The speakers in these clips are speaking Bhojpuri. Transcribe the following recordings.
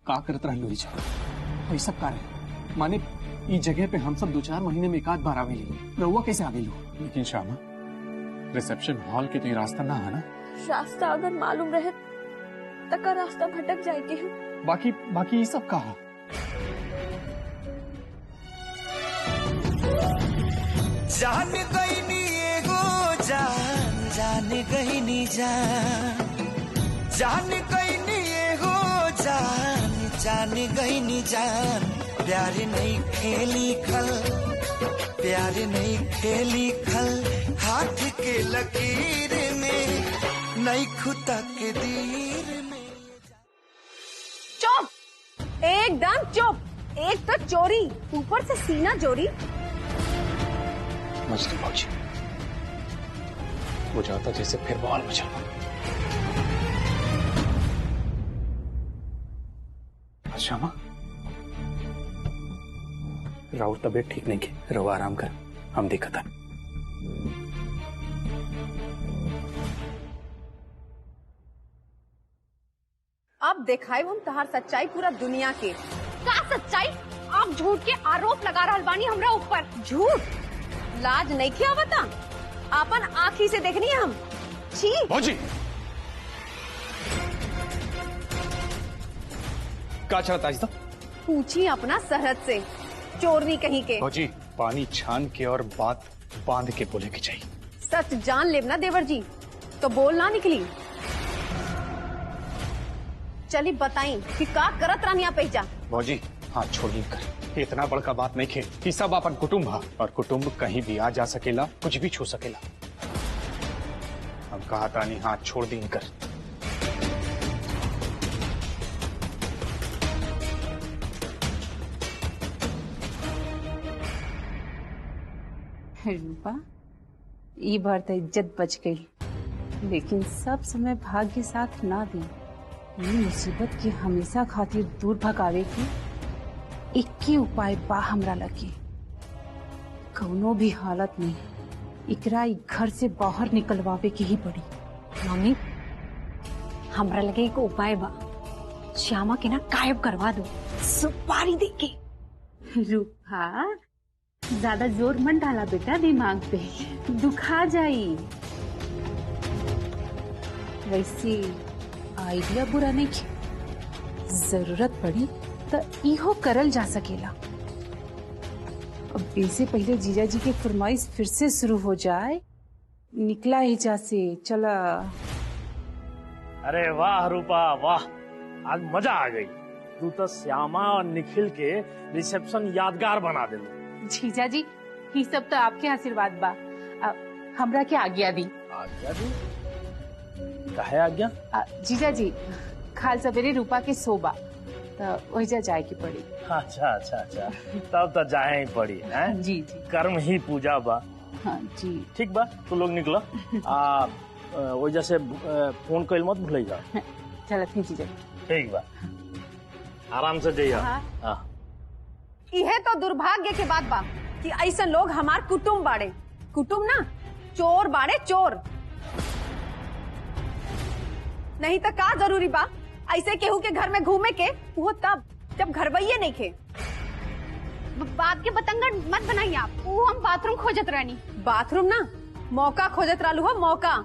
का करत रहलू जा वही सब कारण माने इस जगह पे हम सब 2-4 महीने में एक आध बार आवेली रहुआ कैसे आवेलू। लेकिन श्यामा रिसेप्शन हॉल के तो रास्ता ना है ना। रास्ता अगर मालूम रहे तक का रास्ता भटक जाएगी हम। बाकी ये सब कहा जान गई नी एगो जान गई नी जान गई नी एगो जान गई नी जान। प्यार नहीं खेली खल प्यार नहीं खेली खल हाथ के लकीर में नहीं खुदा के दीर में। चुप, एकदम चुप। एक तो चोरी ऊपर से सीना चोरी। मजनू भाजी वो जाता जैसे फिर बवाल मचाना। श्यामा राउत तबीयत ठीक नहीं की रहो आराम कर हम देखा था। अब दिखाए हम तहार सच्चाई पूरा दुनिया के। का सच्चाई? आप झूठ के आरोप लगा रहल बानी हमरा ऊपर। झूठ लाज नहीं किया बता आपन आँखी से देखनी है हम। छी भौजी का चलता है? पूछी अपना सरहद से चोरनी कहीं के। भौजी पानी छान के और बात बांध के बोले की चाहिए। सच जान लेना देवर जी तो बोल ना निकली। चली बताई कि का करत रानिया पहचा। भौजी हाथ छोड़ी कर इतना बड़का बात नहीं खे कि सब अपन कुटुंब है और कुटुंब कहीं भी आ जा सकेला कुछ भी छू सकेला। हम कहा था नहीं हाथ छोड़ दी कर। रूपा ये बार तो इज्जत बच गई लेकिन सब समय भाग्य साथ ना दी। ये मुसीबत की हमेशा खातिर दूर भगावे की एक ही उपाय बा हमरा लगे। कौनो भी हालत में इकरा घर से बाहर निकलवावे की ही पड़ी। मम्मी हमरा लगे एक उपाय बा। श्यामा के ना गायब करवा दो सुपारी दे के। रूपा ज्यादा जोर मत डाला बेटा दिमाग पे दुखा जाई। वैसे आइडिया बुरा नहीं किया जरूरत पड़ी तो इहो करल जा सकेला। अब इससे पहले जीजा जी के फरमाइश फिर से शुरू हो जाए निकला ही जा से चला। अरे वाह रूपा वाह आज मजा आ गई। तू तो श्यामा और निखिल के रिसेप्शन यादगार बना दे। जीजा जी ये सब तो आपके आशीर्वाद बा। हमरा के आज्ञा दी। आज्ञा दी? काहे आज्ञा? जीजा जी खाल सवेरे रूपा के सोबा तो वही जाए की पड़ी। अच्छा अच्छा अच्छा तब तो जाए ही पड़ी है। जी जी कर्म ही पूजा बा। हाँ जी ठीक बा तू लोग निकलो। वजह से फोन कइल मत भूल जा। चल जीजा ठीक बा आराम से जाइए। हाँ। यह तो दुर्भाग्य के बात बा कि ऐसा लोग हमार कुटुंब बाड़े। कुटुंब ना चोर बाड़े चोर। नहीं तो का जरूरी बा ऐसे केहू के घर में घूमे के वो तब जब घरवैये नहीं खे। बात के बतंगड़ मत बनाइए आप। वो हम बाथरूम खोजत रहनी। बाथरूम ना मौका खोजत रहलू हो मौका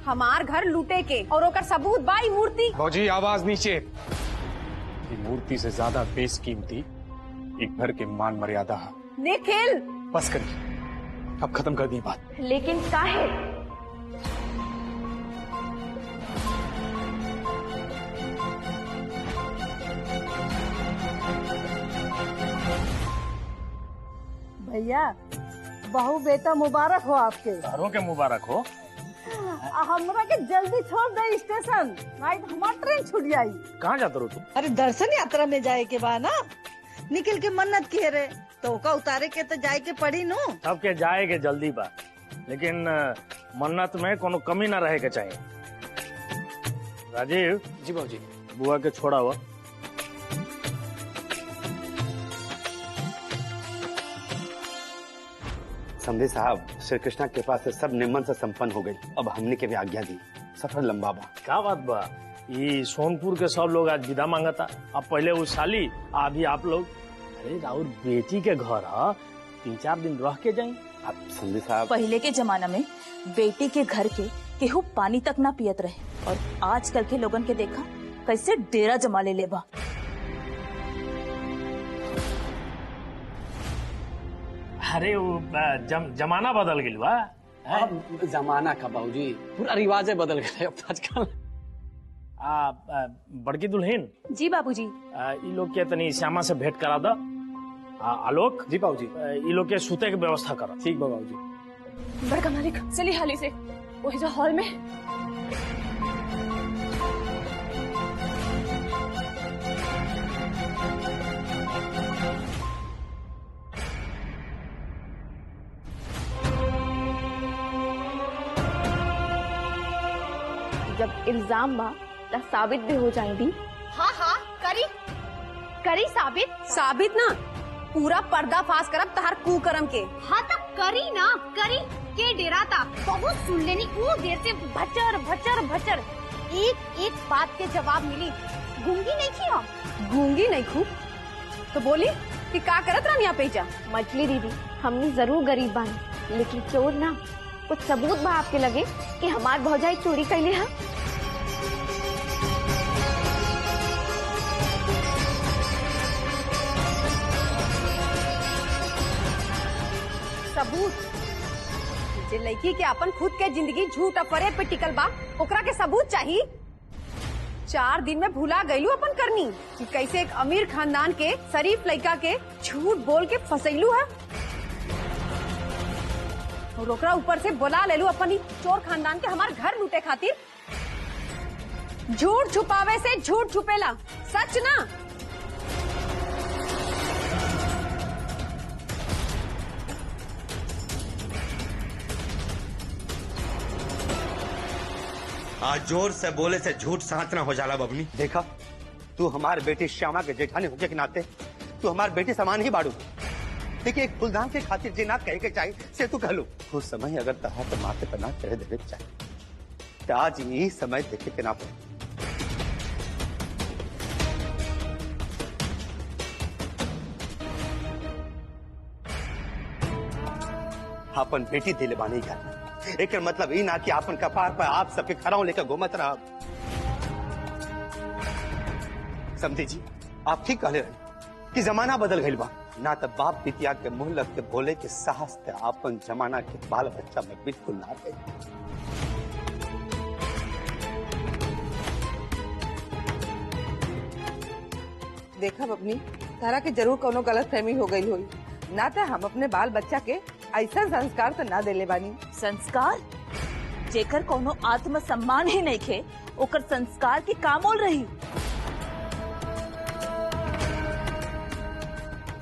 हमार घर लूटे के और ओकर सबूत बा ई मूर्ति। भौजी आवाज नीचे। ये मूर्ति से ज्यादा बेशकीमती एक घर के मान मर्यादा है। निखिल बस करिए अब खत्म कर दी बात। लेकिन काहे? भैया बहू बेटा मुबारक हो आपके। तारों के मुबारक हो। हमरा के जल्दी छोड़ दे स्टेशन नहीं तो हमार ट्रेन छूट जाई। कहाँ जाते रहो तुम? अरे दर्शन यात्रा में जाए के बा ना निकल के मन्नत किए रे तो ओका उतारे के तो जाए के पड़ी नो। सबके जाए के जल्दी बा लेकिन मन्नत में कोनो कमी ना रहे के चाहिए। राजीव जी बाबूजी बुआ के छोड़ा हुआ। समझे साहब श्री कृष्णा कृपा से सब निम्न से संपन्न हो गई। अब हमने के भी आज्ञा दी। सफर लंबा बा। क्या बात बा? ये सोनपुर के सब लोग आज विदा मांगता। अब पहले वो साली अभी आप लोग, अरे राउर बेटी के घर है, 3-4 दिन रह के जाए। आप समझे साहब, पहले के जमाना में बेटी के घर के केहू पानी तक ना पियत रहे, और आजकल के लोगन के देखा कैसे डेरा जमा ले लेबा। अरे वो जमाना बदल गई बा। अब जमाना का बाबूजी पूरा रिवाजे बदल गए अब आजकल। बड़की दुल्हन जी बाबूजी। ये लोग के तनी श्यामा से भेंट करा दो। आलोक जी बाबूजी। ये लोग के सूते की व्यवस्था करो। ठीक बा बाबूजी। बड़का मालिक चली हाली से वही जो हॉल में। जब इल्जाम बा त साबित भी हो जाएगी। हाँ हाँ करी साबित ना, पूरा पर्दाफाश करब तहार कुकर्म के। हाँ तब करी ना, करी के डेराता बहुत सुन लेनी। वो देर से भचर भचर भचर एक एक बात के जवाब मिली। गूंगी नहीं थी हम। गूंगी नहीं खूब तो बोली कि का करत रहनी आप पेचा। मछली दीदी हमनी जरूर गरीब बानी, लेकिन चोर ना। कुछ सबूत बा आपके लगे कि हमार भौजाई चोरी कैले है? सबूत जे लड़की के अपन खुद के जिंदगी झूठ अफरे पे टिकल बा, ओकरा के सबूत चाहिए। 4 दिन में भुला गईलू अपन करनी कि कैसे एक अमीर खानदान के शरीफ लड़का के झूठ बोल के फसैलू है, और ओकरा ऊपर से बुला लेलू अपन ही चोर खानदान के हमार घर लूटे खातिर। झूठ छुपावे से झूठ छुपेला, सच ना। आज जोर से बोले से झूठ साथ ना हो जाला बबनी। देखा, तू हमार बेटी श्यामा के जेठानी होके के नाते तू हमार बेटी समान ही बाड़ू। देखिए, एक फुलदान के खातिर जे ना कहे के चाहिए से तू कहलू। कुछ समय अगर तहा तो माथे पर ना चढ़े देवे के चाहिए, तो आज यही समय देखे के ना पड़े। अपन बेटी दिले बानी घर, एक मतलब ई ना कि आपन कपार पर आप सबके खराव लेकर घूमत रहा। समझी जी, आप ठीक कहले रहे कि जमाना बदल गई बा। ना तो बाप बिटिया के मुंह लग के बोले के साहस ते आपन जमाना के बाल बच्चा में बिल्कुल ना गई। देखा बबनी, तारा के जरूर कोनो गलत फहमी हो गई हुई। ना तो हम अपने बाल बच्चा के ऐसा संस्कार तो ना देले बानी। संस्कार जेकर कोनो आत्म सम्मान ही नहीं खे, ओकर संस्कार की का मोल रही।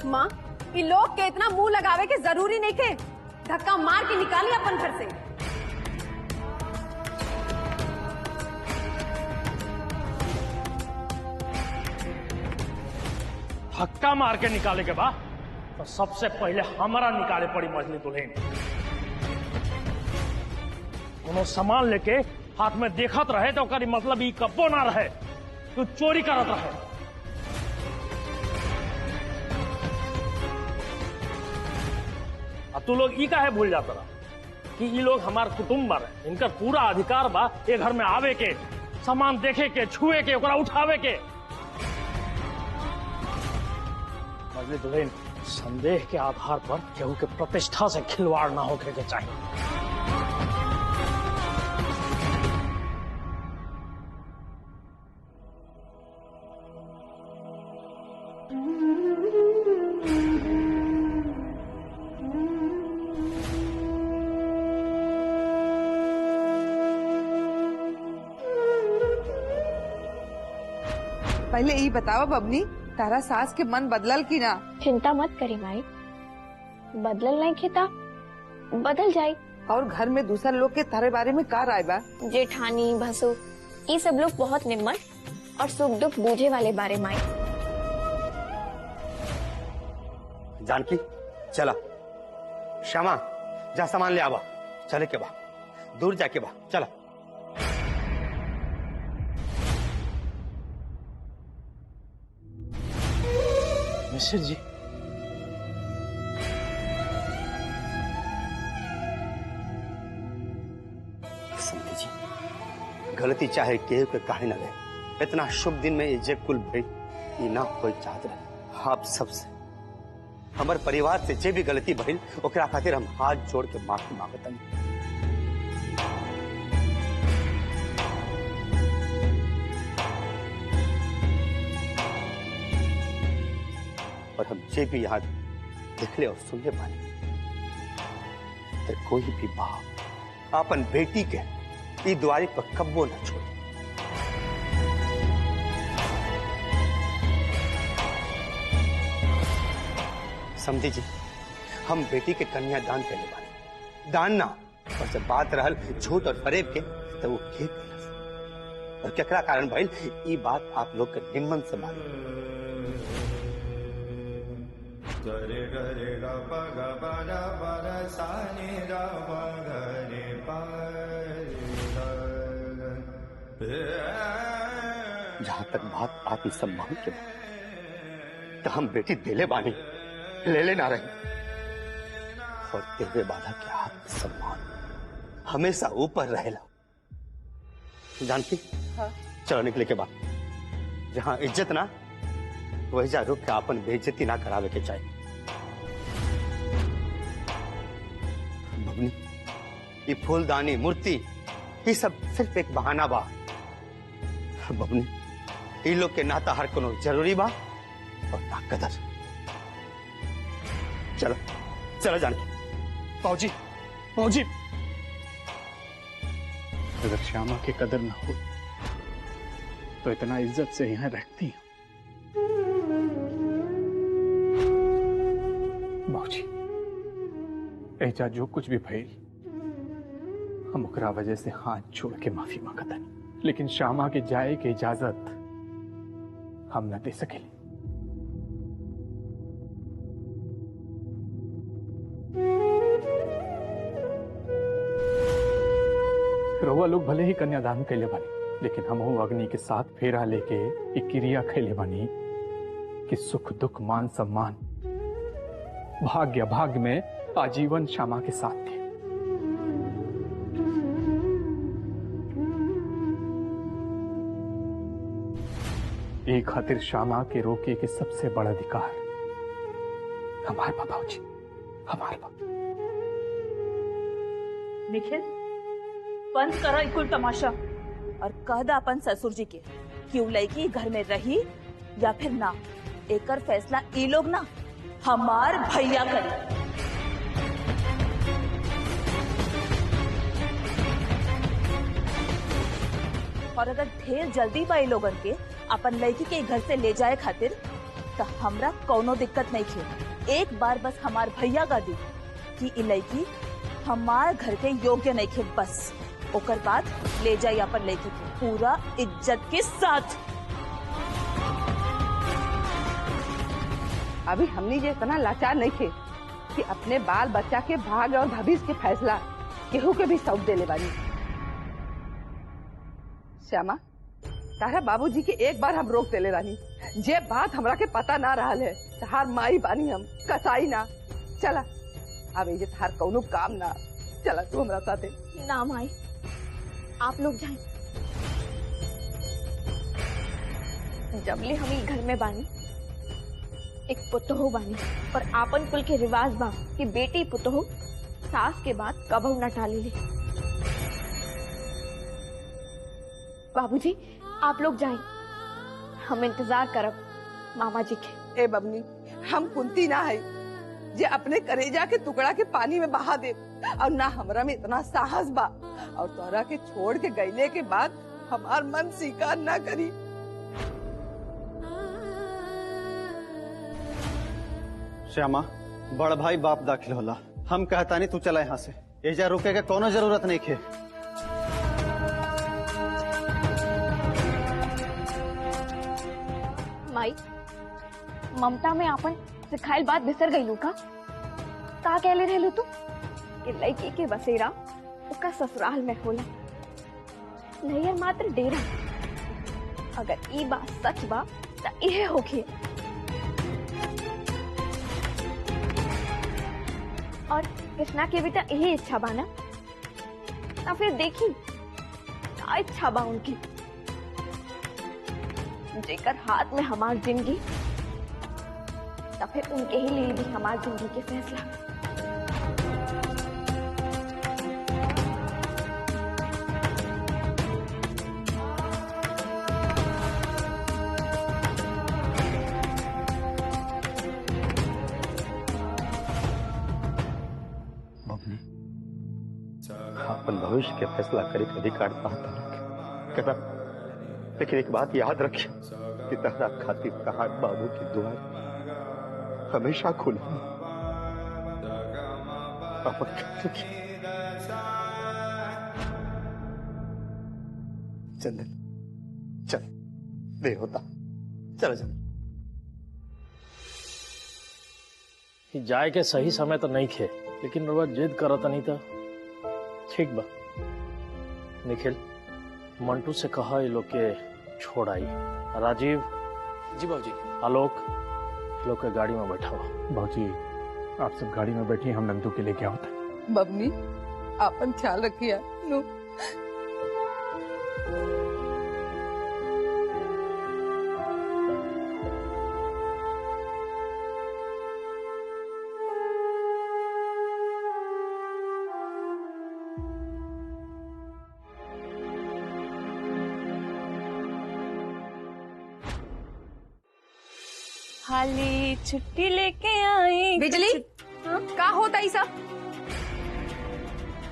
माँ, ये लोग के इतना मुंह लगावे के जरूरी नहीं के। धक्का मार के निकाली अपन घर से। धक्का मार के निकाले के बाद तो सबसे पहले हमारा निकाले पड़ी मछली दुल्हन। उन्होंने सामान लेके हाथ में देखत रहे तो ओकरी मतलब ई कब्बो ना रहे तू चोरी करत रहे। अब तू लोग ई काहे भूल जाता रहा कि ये लोग हमार कुटुंब रहे, इनका पूरा अधिकार बा ये घर में आवे के, सामान देखे के, छुए के, ओकरा उठावे के। मछली दुल्हन, संदेह के आधार पर केहू के प्रतिष्ठा से खिलवाड़ ना होके के चाहिए। पहले ये बताओ बबनी, तारा सास के मन बदलल की ना? चिंता मत करी माई, बदलल नहीं खेता, बदल जाए। और घर में दूसरा लोग के तारे बारे में का राय बा? जेठानी भसु ये सब लोग बहुत निम्न और सुख दुख बूझे वाले बारे माई। जानकी, चला। श्यामा, जा सामान ले आवा। चले के बा, दूर जाके बा, चला। मिश्र जी, समझे जी, गलती चाहे केहू के काहे न रहे, इतना शुभ दिन में ये कुल भेद ये ना कोई चाहत रहे। आप सबसे हमारे परिवार से जे भी गलती भइल ओकरा खातिर हम हाथ जोड़ के माफी मांगतन। और हम जे भी यहाँ देखले और सुनले पाए तो कोई भी बाप अपन बेटी के ई द्वारी पर कब्बो न छोड़े। समझी जी, हम बेटी के कन्या दान करने वाले दान ना, और जब बात रहल झूठ और फरेब के तो वो खेत और केकरा कारण भइल ई बात आप लोग के निम्न से मालूम। जहां तक बात आत्मसम्मान की तो हम बेटी दिले बानी ले लेना रहे, और देवे बाधा के आत्मसम्मान हमेशा ऊपर रहेला। जानती? हाँ? चलो निकले के बाद जहां इज्जत ना वही जा रुक के अपन बेइज्जती ना करावे के चाहिए। बबनी, ये फूलदानी मूर्ति ये सब सिर्फ एक बहाना बा। बबनी, ये लोग के नाता हर कोनो जरूरी बा और ना कदर। चलो चलो जानकी। बाबूजी, बाबूजी, अगर श्यामा की कदर ना हो तो इतना इज्जत से यहाँ रखती हूँ। बाबूजी, ऐसा जो कुछ भी भइल हम ओकरा वजह से हाथ छोड़ के माफी मांगतन, लेकिन श्यामा के जाए के इजाजत हम न दे सकेले। रउआ लोग भले ही कन्यादान कैले बानी, लेकिन हम अग्नि के साथ फेरा लेके एक क्रिया कैले बानी कि सुख दुख मान सम्मान भाग्य भाग्य में आजीवन श्यामा के साथ थे। एक खातिर श्यामा के रोके के सबसे बड़ा अधिकार हमारे बाबा जी, हमारे बाबा। निखिल, बंद करो इकुल तमाशा और कह दा अपन ससुर जी के क्यों लड़की घर में रही या फिर ना, एकर फैसला ई लोग ना हमार भैया करे। और अगर ढेर जल्दी बा लोगन के अपन लड़की के घर से ले जाए खातिर तो हमरा कोनो दिक्कत नहीं थे। एक बार बस हमार भैया का दी कि ई लड़की हमार घर के योग्य नहीं थे, बस ओकर बाद ले जाए अपन लड़की के पूरा इज्जत के साथ। अभी हमने ये इतना लाचार नहीं थे कि अपने बाल बच्चा के भाग्य और भविष्य के फैसला केहू के भी सौंप देले बानी। श्यामा, तारा बाबूजी के एक बार हम रोक देले रानी, जे बात हमरा के पता ना रहा है, तहार माई बानी हम, कसाई ना। चला अब ये तहार कौनो काम ना, चला तू हमरा साथे। ना माई, आप लोग जाएं। जबले हम ई घर में बानी, एक पुतोह बानी और आपन कुल के रिवाज बा कि बेटी पुतोह सास के बाद कबहू न टाली ले। बाबूजी, आप लोग जाएं, हम इंतजार करब मामा जी के। ए बबनी, हम कुंती ना है जे अपने करेजा के टुकड़ा के पानी में बहा दे, और ना हमरा में इतना साहस बा और तोरा के छोड़ के गईले के बाद हमार मन स्वीकार ना करी। श्यामा, बड़ भाई बाप दाखिल होला, हम कहता नहीं तू चला यहाँ से, एजा रुके के कोनो जरूरत नहीं खे। माई, ममता में आपन सिखाइल बात बिसर गई का कहले रहलू तू कि लड़की के बसेरा उसका ससुराल में होला, नैयर मात्र डेरा। अगर ई बात सच बा त इहे होखे। और कृष्णा के भी तो यही इच्छा बा ना, तो फिर देखी क्या इच्छा बा उनकी। जेकर हाथ में हमार जिंदगी, तो फिर उनके ही लिए भी हमार जिंदगी के फैसला। अपन भविष्य के फैसला करे के अधिकार पाता, लेकिन एक बात याद रखिए कि तहरा खातिर तहार बाबू की दुआ हमेशा खुली। चंदन चल, देर होता, चलो चल। जाए के सही समय तो नहीं खे, लेकिन रउआ जिद करत नहीं था। ठीक बा निखिल, मंटू से कहा ये लोग के छोड़ आई। राजीव जी बाबूजी। आलोक, लोग के गाड़ी में बैठा हुआ। बाबूजी आप सब गाड़ी में बैठिए, हम नंदू के लेके आओ। बबनी आपन ख्याल रखिए नु। खाली छुट्टी लेके आई। बिजली का होता ही सब?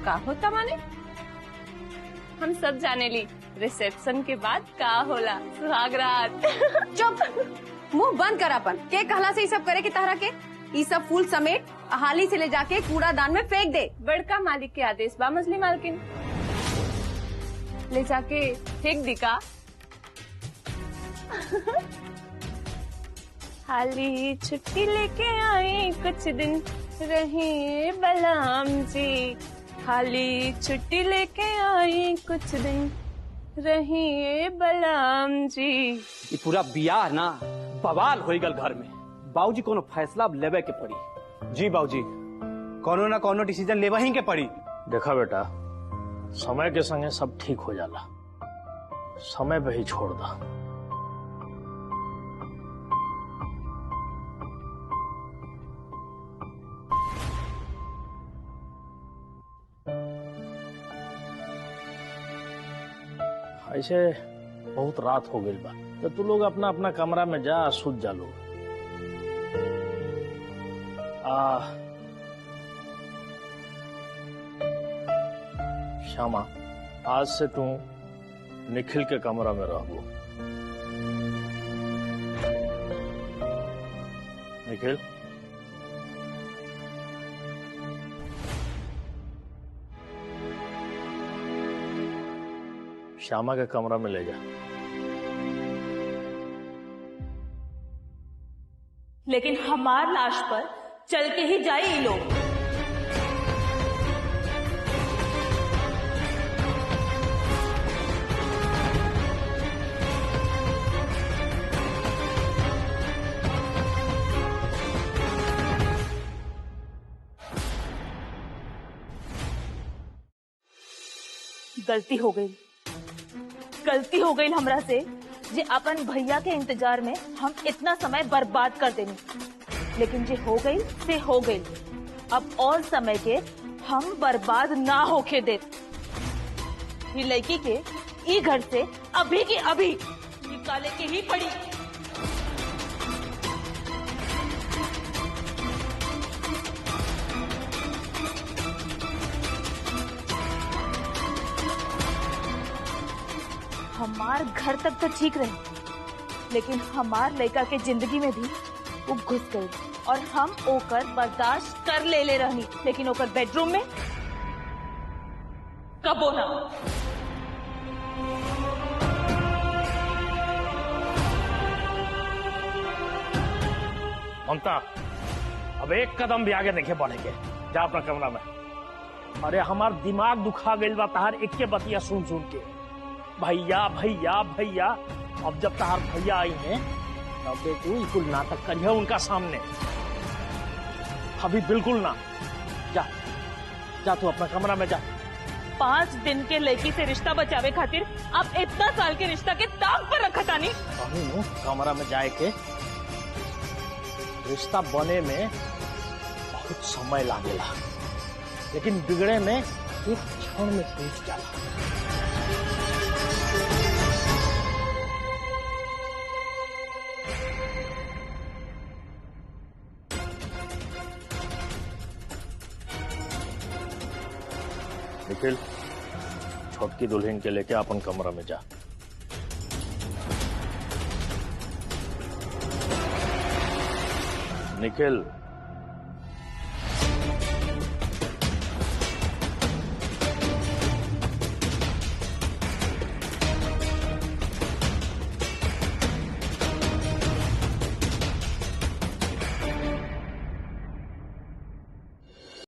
का होता माने? हम सब जाने ली, रिसेप्शन के बाद का होला सुहागरात। चुप, मुंह बंद कर अपन। के कहला से ये सब करे के तहरा के? ये सब फूल समेट हाली से ले जाके कूड़ादान में फेंक दे। बड़का मालिक के आदेश बा मछली मालकिन, ले जाके फेंक दी का। हाली छुट्टी लेके आई, कुछ दिन रही बलराम जी। हाली छुट्टी लेके आई, कुछ दिन रही बलराम जी। ये पूरा बियाह ना बवाल हो गल घर में। बाबूजी कोनो फैसला लेवे के पड़ी। जी बाबूजी, कोनो ना कोनो डिसीजन लेवा ही के पड़ी। देखा बेटा, समय के संगे सब ठीक हो जाला, समय पे ही छोड़ दा। ऐसे बहुत रात हो गई बा, तो तू लोग अपना अपना कमरा में जा, सूत जा लोग। श्यामा, आज से तू निखिल के कमरा में रहो। निखिल, श्यामा के कमरा में ले जा। लेकिन हमार लाश पर चल के ही जाए ये लोग। गलती हो गई, गलती हो गई हमरा से, जे अपन भैया के इंतजार में हम इतना समय बर्बाद कर देनी। लेकिन जे हो गई से हो गई, अब और समय के हम बर्बाद ना होके दे। ये लड़की के ई घर से अभी की अभी निकाले के ही पड़ी। हमार घर तक तो ठीक रही, लेकिन हमार लड़का के जिंदगी में भी वो घुस गई और हम ओकर बर्दाश्त कर ले रहनी, लेकिन ओकर बेडरूम में कबो ना। ममता, अब एक कदम भी आगे नहीं बढ़ेंगे। जा अपना कमरा में। अरे हमार दिमाग दुखा गई बा तहार एक के बतिया सुन सुन के। भैया भैया भैया, अब जब तहार भैया आई हैं तब तू बिल्कुल नाटक करिए उनका सामने। अभी बिल्कुल ना। जा तू अपना कमरा में जा। 5 दिन के लड़की से रिश्ता बचावे खातिर आप इतना साल के रिश्ता के दाग पर रखा तानी। कमरा में जाए के रिश्ता बने में बहुत समय लागेला, लेकिन बिगड़े में एक क्षण में टूट जाला। निखिल, छोटकी दुल्हन के लेके अपन कमरा में जा। निखिल।